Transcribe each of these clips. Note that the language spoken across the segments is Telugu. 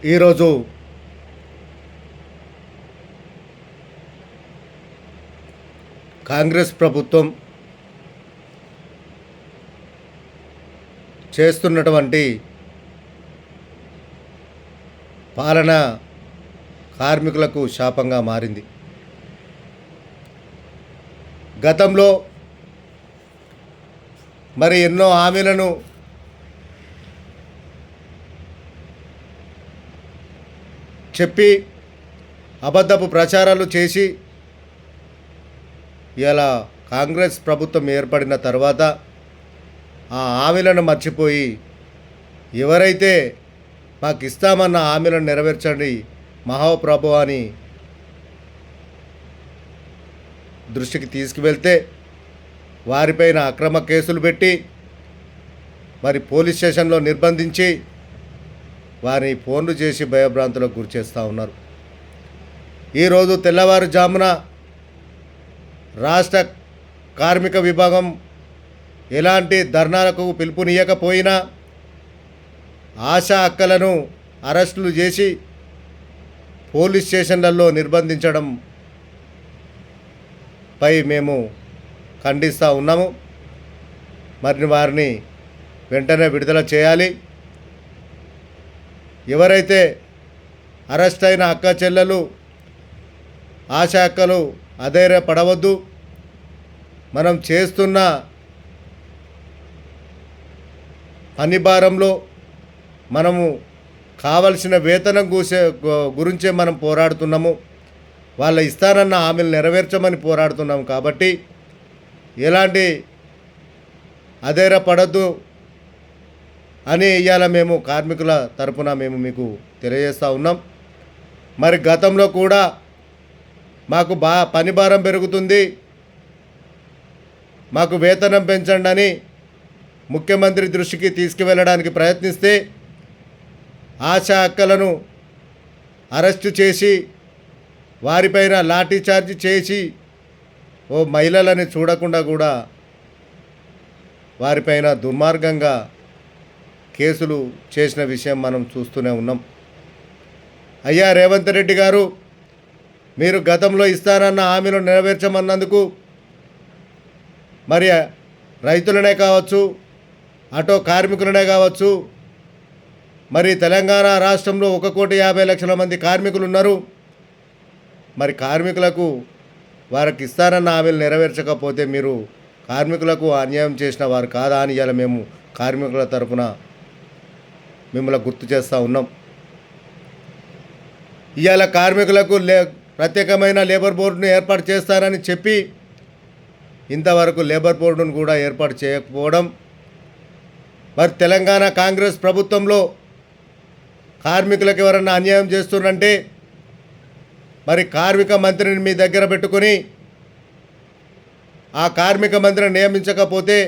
ఈరోజు కాంగ్రెస్ ప్రభుత్వం చేస్తున్నటువంటి పాలన కార్మికులకు శాపంగా మారింది. గతంలో మరి ఎన్నో హామీలను చెప్పి అబద్ధపు ప్రచారాలు చేసి ఇలా కాంగ్రెస్ ప్రభుత్వం ఏర్పడిన తర్వాత ఆ హామీలను మర్చిపోయి ఎవరైతే మాకు ఇస్తామన్న హామీలను నెరవేర్చండి మహాప్రభు అని దృష్టికి తీసుకువెళ్తే వారిపైన అక్రమ కేసులు పెట్టి మరి పోలీస్ స్టేషన్లో నిర్బంధించి వారిని ఫోన్లు చేసి భయభ్రాంతులకు గురి చేస్తూ ఉన్నారు. ఈరోజు తెల్లవారుజామున రాష్ట్ర కార్మిక విభాగం ఎలాంటి ధర్నాలకు పిలుపునియకపోయినా ఆశా అక్కలను అరెస్టులు చేసి పోలీస్ స్టేషన్లలో నిర్బంధించడం పై మేము ఖండిస్తూ ఉన్నాము. మరి వారిని వెంటనే విడుదల చేయాలి. ఎవరైతే అరెస్ట్ అయిన అక్క చెల్లెలు ఆశా అక్కలు అధైర్యపడవద్దు. మనం చేస్తున్న పని భారంలో మనము కావలసిన వేతనం గురించే మనం పోరాడుతున్నాము. వాళ్ళ ఇస్తానన్న హామీలు నెరవేర్చమని పోరాడుతున్నాము. కాబట్టి ఎలాంటి అధైర్యపడద్దు అని ఇవాళ మేము కార్మికుల తరపున మేము మీకు తెలియజేస్తూ ఉన్నాం. మరి గతంలో కూడా మాకు పని భారం పెరుగుతుంది, మాకు వేతనం పెంచండి అని ముఖ్యమంత్రి దృష్టికి తీసుకువెళ్ళడానికి ప్రయత్నిస్తే ఆశా అక్కలను అరెస్టు చేసి వారిపైన లాఠీ చార్జ్ చేసి ఓ మహిళలని చూడకుండా కూడా వారిపైన దుర్మార్గంగా కేసులు చేసిన విషయం మనం చూస్తూనే ఉన్నాం. అయ్యా రేవంత్ రెడ్డి గారు, మీరు గతంలో ఇస్తానన్న హామీలు నెరవేర్చమన్నందుకు మరి రైతులనే కావచ్చు, ఆటో కార్మికులనే కావచ్చు, మరి తెలంగాణ రాష్ట్రంలో 1,50,00,000 మంది కార్మికులు ఉన్నారు. మరి కార్మికులకు వారికి ఇస్తానన్న హామీలు నెరవేర్చకపోతే మీరు కార్మికులకు అన్యాయం చేసిన వారు కాదా అని ఇవాళ మేము కార్మికుల తరఫున మిమ్మల్ని గుర్తు చేస్తూ ఉన్నాం. ఇవాళ కార్మికులకు ప్రత్యేకమైన లేబర్ బోర్డును ఏర్పాటు చేస్తారని చెప్పి ఇంతవరకు లేబర్ బోర్డును కూడా ఏర్పాటు చేయకపోవడం, మరి తెలంగాణ కాంగ్రెస్ ప్రభుత్వంలో కార్మికులకు ఎవరన్నా అన్యాయం చేస్తున్నారంటే మరి కార్మిక మంత్రిని మీ దగ్గర పెట్టుకొని ఆ కార్మిక మంత్రిని నియమించకపోతే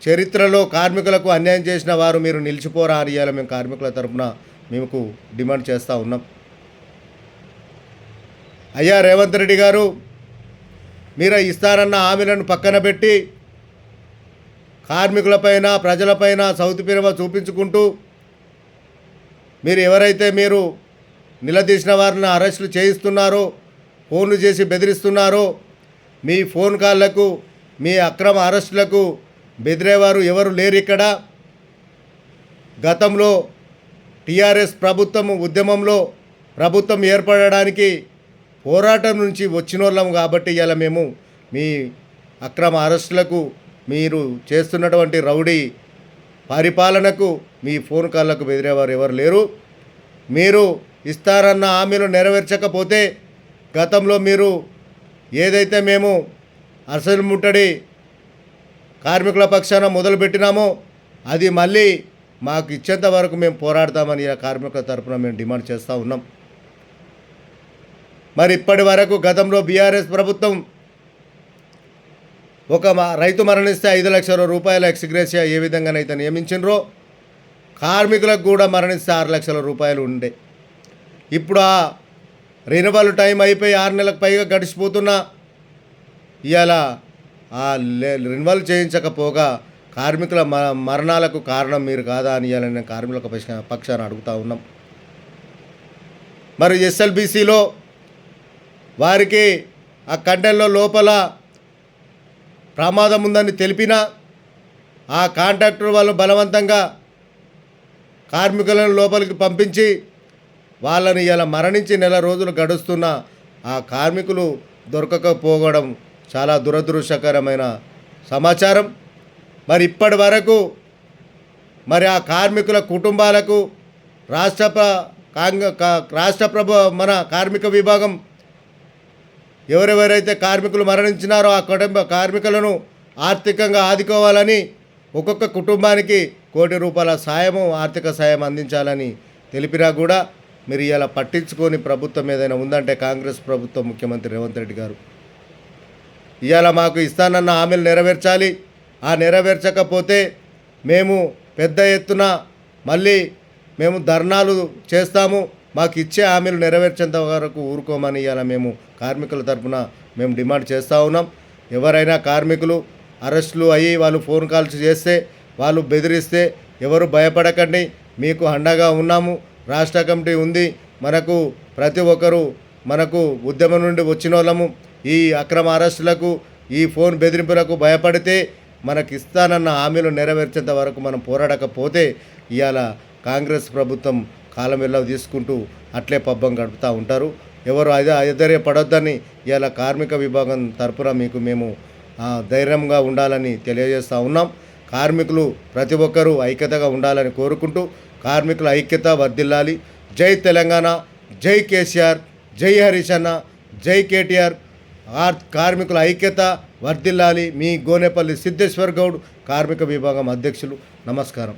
చరిత్రలో కార్మికులకు అన్యాయం చేసిన వారు మీరు నిలిచిపోరా అని ఇవాళ మేము కార్మికుల తరఫున మీకు డిమాండ్ చేస్తూ ఉన్నాం. అయ్యా రేవంత్ రెడ్డి గారు, మీరు ఇస్తారన్న హామీలను పక్కన పెట్టి కార్మికులపైన ప్రజలపైన సౌతి పిరవ చూపించుకుంటూ మీరు ఎవరైతే మీరు నిలదీసిన వారిని అరెస్టులు చేయిస్తున్నారో, ఫోన్లు చేసి బెదిరిస్తున్నారో, మీ ఫోన్ కాళ్లకు మీ అక్రమ అరెస్టులకు బెదిరేవారు ఎవరు లేరు ఇక్కడ. గతంలో టీఆర్ఎస్ ప్రభుత్వం ఉద్యమంలో ప్రభుత్వం ఏర్పడడానికి పోరాటం నుంచి వచ్చినోళ్ళం కాబట్టి ఇలా మేము మీ అక్రమ అరెస్టులకు, మీరు చేస్తున్నటువంటి రౌడీ పరిపాలనకు మీ ఫోన్ కాళ్లకు బెదిరేవారు ఎవరు లేరు. మీరు ఇస్తారన్న హామీలు నెరవేర్చకపోతే గతంలో మీరు ఏదైతే మేము అసలు ముట్టడి కార్మికుల పక్షాన మొదలుపెట్టినామో అది మళ్ళీ మాకు ఇచ్చేంత వరకు మేము పోరాడతామని కార్మికుల తరఫున మేము డిమాండ్ చేస్తూ ఉన్నాం. మరి ఇప్పటి వరకు గతంలో బీఆర్ఎస్ ప్రభుత్వం ఒక రైతు మరణిస్తే 5 లక్షల రూపాయల ఎక్స్గ్రేషియా ఏ విధంగానైతే నియమించినరో కార్మికులకు కూడా మరణిస్తే 6 లక్షల రూపాయలు ఉండే. ఇప్పుడు ఆ రెన్యువల్ టైం అయిపోయి 6 నెలలకు పైగా గడిచిపోతున్నా ఇవాళ ఆ రెన్యువల్ చేయించకపోగా కార్మికుల మరణాలకు కారణం మీరు కాదా అని ఇవాళ నేను కార్మికుల పక్షాన అడుగుతూ ఉన్నాం. మరి ఎస్ఎల్బిసిలో వారికి ఆ కంటెంట్లో లోపల ప్రమాదం ఉందని తెలిపినా ఆ కాంట్రాక్టర్ వాళ్ళు బలవంతంగా కార్మికులను లోపలికి పంపించి వాళ్ళని ఇలా మరణించి నెల రోజులు గడుస్తున్న ఆ కార్మికులు దొరకకపోవడం చాలా దురదృష్టకరమైన సమాచారం. మరి ఇప్పటి వరకు మరి ఆ కార్మికుల కుటుంబాలకు రాష్ట్ర మన కార్మిక విభాగం ఎవరెవరైతే కార్మికులు మరణించినారో ఆ కుటుంబ కార్మికులను ఆర్థికంగా ఆదుకోవాలని ఒక్కొక్క కుటుంబానికి ₹1,00,00,000 సాయము ఆర్థిక సాయం అందించాలని తెలిపినా కూడా మీరు ఇలా పట్టించుకొని ప్రభుత్వం ఏదైనా ఉందంటే కాంగ్రెస్ ప్రభుత్వం, ముఖ్యమంత్రి రేవంత్ రెడ్డి గారు ఇవాళ మాకు ఇస్తానన్న హామీలు నెరవేర్చాలి. ఆ నెరవేర్చకపోతే మేము పెద్ద ఎత్తున మళ్ళీ మేము ధర్నాలు చేస్తాము. మాకు ఇచ్చే హామీలు నెరవేర్చేంత వరకు ఊరుకోమని ఇవాళ మేము కార్మికుల తరఫున మేము డిమాండ్ చేస్తూ ఉన్నాం. ఎవరైనా కార్మికులు అరెస్టులు అయ్యి వాళ్ళు ఫోన్ కాల్స్ చేస్తే, వాళ్ళు బెదిరిస్తే ఎవరు భయపడకండి, మీకు అండగా ఉన్నాము. రాష్ట్ర కమిటీ ఉంది మనకు. ప్రతి ఒక్కరూ మనకు ఉద్యమం నుండి వచ్చిన వాళ్ళము. ఈ అక్రమ అరెస్టులకు, ఈ ఫోన్ బెదిరింపులకు భయపడితే మనకి ఇస్తానన్న హామీలు నెరవేర్చేంత వరకు మనం పోరాడకపోతే ఇవాళ కాంగ్రెస్ ప్రభుత్వం కాలం వెళ్ళ తీసుకుంటూ అట్లే పబ్బం గడుపుతూ ఉంటారు. ఎవరు ఆశ్చర్యపడొద్దని ఇవాళ కార్మిక విభాగం తరపున మీకు మేము ధైర్యంగా ఉండాలని తెలియజేస్తూ ఉన్నాం. కార్మికులు ప్రతి ఒక్కరూ ఐక్యతగా ఉండాలని కోరుకుంటూ కార్మికుల ఐక్యత వర్ధిల్లాలి. జై తెలంగాణ, జై కేసీఆర్, జై హరీష్ అన్న, జై కేటీఆర్. కార్మికుల ఐక్యత వర్ధిల్లాలి. మీ గోనేపల్లి సిద్ధేశ్వర్ గౌడ్, కార్మిక విభాగం అధ్యక్షులు. నమస్కారం.